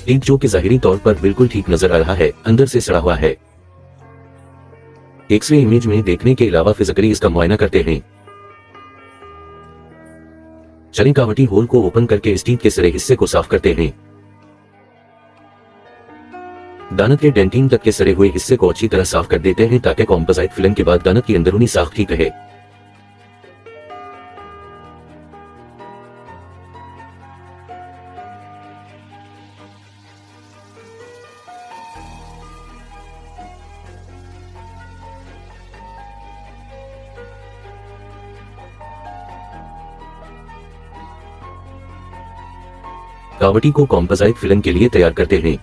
ईंट जो कि ज़ाहिरी तौर पर बिल्कुल ठीक नजर आ रहा है, अंदर से सड़ा हुआ है। एक्सरे इमेज में देखने के अलावा फिजिकली इसका मुआयना करते हैं। चलिए कावटी होल को ओपन करके इस टीथ के सरे हिस्से को साफ करते हैं। दानत के डेंटिन तक के सड़े हुए हिस्से को अच्छी तरह साफ कर देते हैं ताकि कॉम्पोजाइट फिल्म के बाद दानत की अंदरूनी साख ठीक रहे। कावटी को कॉम्पोजाइट फिल्म के लिए तैयार करते हैं।